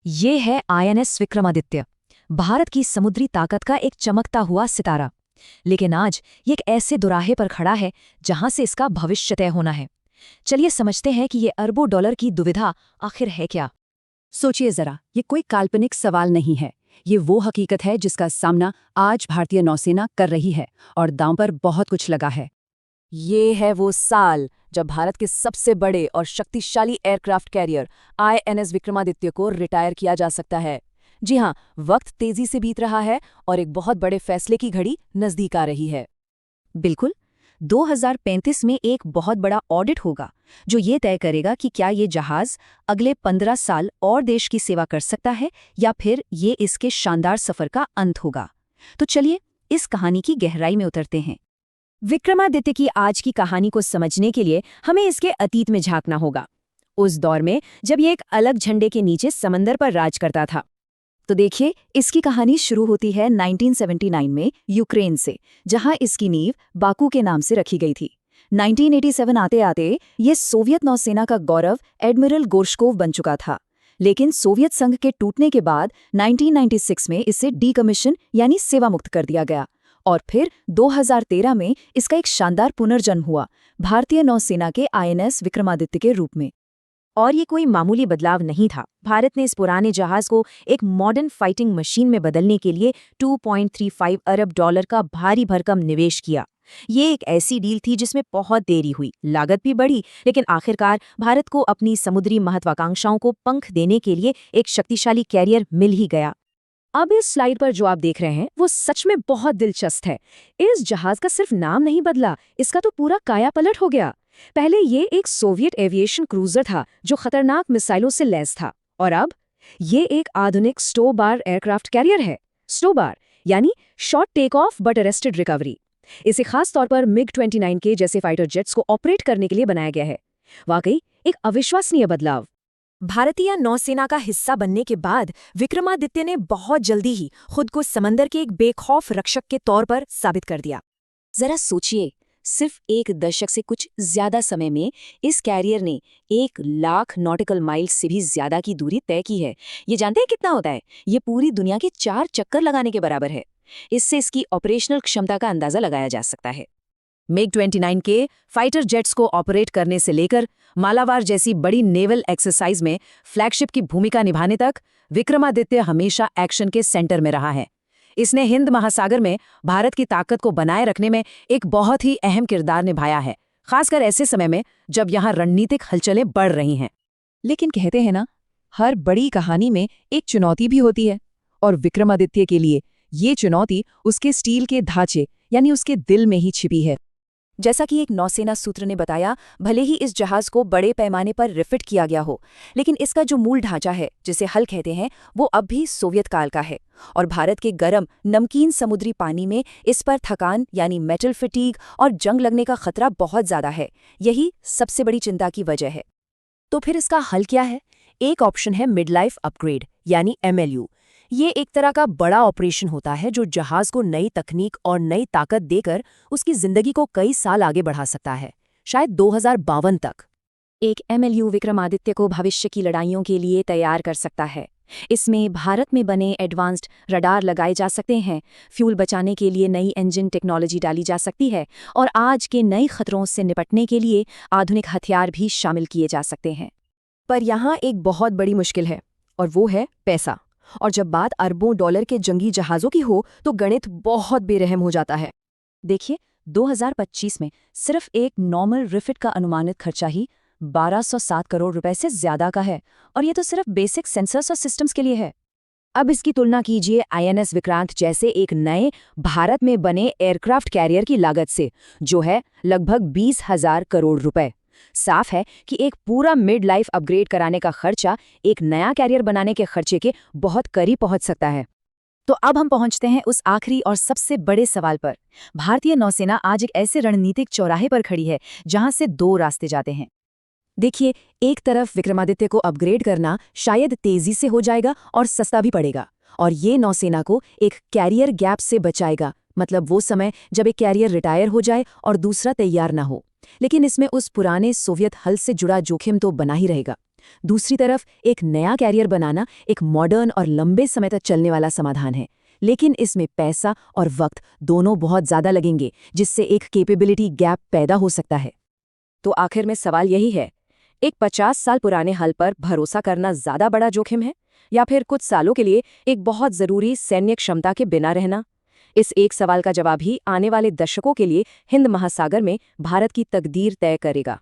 ये है आईएनएस विक्रमादित्य, भारत की समुद्री ताकत का एक चमकता हुआ सितारा। लेकिन आज ये एक ऐसे दुराहे पर खड़ा है जहां से इसका भविष्य तय होना है। चलिए समझते हैं कि ये अरबों डॉलर की दुविधा आखिर है क्या। सोचिए जरा, ये कोई काल्पनिक सवाल नहीं है। ये वो हकीकत है जिसका सामना आज भारतीय नौसेना कर रही है और दांव पर बहुत कुछ लगा है। ये है वो साल जब भारत के सबसे बड़े और शक्तिशाली एयरक्राफ्ट कैरियर आईएनएस विक्रमादित्य को रिटायर किया जा सकता है। जी हाँ, वक्त तेजी से बीत रहा है और एक बहुत बड़े फैसले की घड़ी नजदीक आ रही है। बिल्कुल, 2035 में एक बहुत बड़ा ऑडिट होगा जो ये तय करेगा कि क्या ये जहाज अगले 15 साल और देश की सेवा कर सकता है या फिर ये इसके शानदार सफर का अंत होगा। तो चलिए इस कहानी की गहराई में उतरते हैं। विक्रमादित्य की आज की कहानी को समझने के लिए हमें इसके अतीत में झांकना होगा, उस दौर में जब ये एक अलग झंडे के नीचे समंदर पर राज करता था। तो देखिए, इसकी कहानी शुरू होती है 1979 में यूक्रेन से, जहां इसकी नींव बाकू के नाम से रखी गई थी। 1987 आते आते ये सोवियत नौसेना का गौरव एडमिरल गोर्शकोव बन चुका था। लेकिन सोवियत संघ के टूटने के बाद 1996 में इसे डीकमीशन यानी सेवा मुक्त कर दिया गया और फिर 2013 में इसका एक शानदार पुनर्जन्म हुआ, भारतीय नौसेना के आईएनएस विक्रमादित्य के रूप में। और ये कोई मामूली बदलाव नहीं था। भारत ने इस पुराने जहाज को एक मॉडर्न फाइटिंग मशीन में बदलने के लिए 2.35 अरब डॉलर का भारी भरकम निवेश किया। ये एक ऐसी डील थी जिसमें बहुत देरी हुई, लागत भी बढ़ी, लेकिन आखिरकार भारत को अपनी समुद्री महत्वाकांक्षाओं को पंख देने के लिए एक शक्तिशाली कैरियर मिल ही गया। अब इस स्लाइड पर जो आप देख रहे हैं वो सच में बहुत दिलचस्प है। इस जहाज का सिर्फ नाम नहीं बदला, इसका तो पूरा कायापलट हो गया। पहले ये एक सोवियत एविएशन क्रूजर था जो खतरनाक मिसाइलों से लैस था, और अब ये एक आधुनिक स्टो बार एयरक्राफ्ट कैरियर है। स्टो बार यानी short take off but arrested recovery. इसे खास तौर पर MiG-29 के जैसे फाइटर जेट्स को ऑपरेट करने के लिए बनाया गया है। वाकई एक अविश्वसनीय बदलाव। भारतीय नौसेना का हिस्सा बनने के बाद विक्रमादित्य ने बहुत जल्दी ही खुद को समंदर के एक बेखौफ रक्षक के तौर पर साबित कर दिया। जरा सोचिए, सिर्फ एक दशक से कुछ ज्यादा समय में इस कैरियर ने 1 लाख नॉटिकल माइल्स से भी ज्यादा की दूरी तय की है। ये जानते हैं कितना होता है? ये पूरी दुनिया के 4 चक्कर लगाने के बराबर है। इससे इसकी ऑपरेशनल क्षमता का अंदाजा लगाया जा सकता है। MiG-29 के फाइटर जेट्स को ऑपरेट करने से लेकर मालाबार जैसी बड़ी नेवल एक्सरसाइज में फ्लैगशिप की भूमिका निभाने तक विक्रमादित्य हमेशा एक्शन के सेंटर में रहा है। इसने हिंद महासागर में भारत की ताकत को बनाए रखने में एक बहुत ही अहम किरदार निभाया है, खासकर ऐसे समय में जब यहाँ रणनीतिक हलचलें बढ़ रही हैं। लेकिन कहते हैं ना, हर बड़ी कहानी में एक चुनौती भी होती है, और विक्रमादित्य के लिए ये चुनौती उसके स्टील के ढांचे यानी उसके दिल में ही छिपी है। जैसा कि एक नौसेना सूत्र ने बताया, भले ही इस जहाज को बड़े पैमाने पर रिफिट किया गया हो, लेकिन इसका जो मूल ढांचा है, जिसे हल कहते हैं, वो अब भी सोवियत काल का है। और भारत के गर्म नमकीन समुद्री पानी में इस पर थकान यानी मेटल फिटीग और जंग लगने का खतरा बहुत ज्यादा है। यही सबसे बड़ी चिंता की वजह है। तो फिर इसका हल क्या है? एक ऑप्शन है मिड लाइफ अपग्रेड यानी MLU। ये एक तरह का बड़ा ऑपरेशन होता है जो जहाज को नई तकनीक और नई ताकत देकर उसकी जिंदगी को कई साल आगे बढ़ा सकता है, शायद 2052 तक। एक MLU विक्रमादित्य को भविष्य की लड़ाइयों के लिए तैयार कर सकता है। इसमें भारत में बने एडवांस्ड रडार लगाए जा सकते हैं, फ्यूल बचाने के लिए नई इंजन टेक्नोलॉजी डाली जा सकती है, और आज के नए खतरों से निपटने के लिए आधुनिक हथियार भी शामिल किए जा सकते हैं। पर यहाँ एक बहुत बड़ी मुश्किल है, और वो है पैसा। और जब बात अरबों डॉलर के जंगी जहाज़ों की हो तो गणित बहुत बेरहम हो जाता है। देखिए, 2025 में सिर्फ एक नॉर्मल रिफिट का अनुमानित खर्चा ही 1207 करोड़ रुपए से ज्यादा का है, और ये तो सिर्फ बेसिक सेंसर्स और सिस्टम्स के लिए है। अब इसकी तुलना कीजिए आईएनएस विक्रांत जैसे एक नए भारत में बने एयरक्राफ्ट कैरियर की लागत से, जो है लगभग 20,000 करोड़ रुपए। साफ है कि एक पूरा मिड लाइफ अपग्रेड कराने का खर्चा एक नया कैरियर बनाने के खर्चे के बहुत करीब पहुंच सकता है। तो अब हम पहुंचते हैं उस आखिरी और सबसे बड़े सवाल पर। भारतीय नौसेना आज एक ऐसे रणनीतिक चौराहे पर खड़ी है जहां से 2 रास्ते जाते हैं। देखिए, एक तरफ विक्रमादित्य को अपग्रेड करना शायद तेजी से हो जाएगा और सस्ता भी पड़ेगा, और ये नौसेना को एक कैरियर गैप से बचाएगा, मतलब वो समय जब एक कैरियर रिटायर हो जाए और दूसरा तैयार ना हो। लेकिन इसमें उस पुराने सोवियत हल से जुड़ा जोखिम तो बना ही रहेगा। दूसरी तरफ एक नया कैरियर बनाना एक मॉडर्न और लंबे समय तक चलने वाला समाधान है, लेकिन इसमें पैसा और वक्त दोनों बहुत ज़्यादा लगेंगे, जिससे एक कैपेबिलिटी गैप पैदा हो सकता है। तो आखिर में सवाल यही है, एक 50 साल पुराने हल पर भरोसा करना ज़्यादा बड़ा जोखिम है या फिर कुछ सालों के लिए एक बहुत ज़रूरी सैन्य क्षमता के बिना रहना? इस एक सवाल का जवाब ही आने वाले दशकों के लिए हिंद महासागर में भारत की तकदीर तय करेगा।